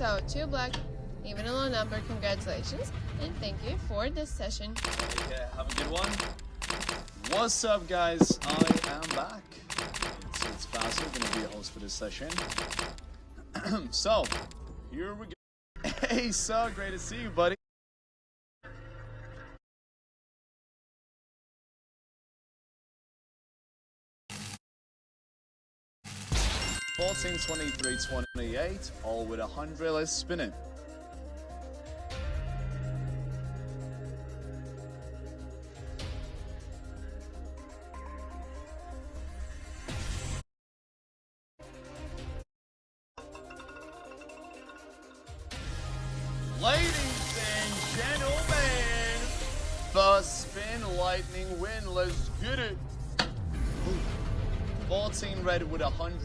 So 2 black, even a low number. Congratulations and thank you for this session. Okay, have a good one. What's up, guys? I am back. It's Basil, going to be a host for this session. So, here we go. Hey, so great to see you, buddy. $14, $23, $28, all with 100. Let's spin it. Ladies and gentlemen, the spin lightning win. Let's get it. 14 red with 100.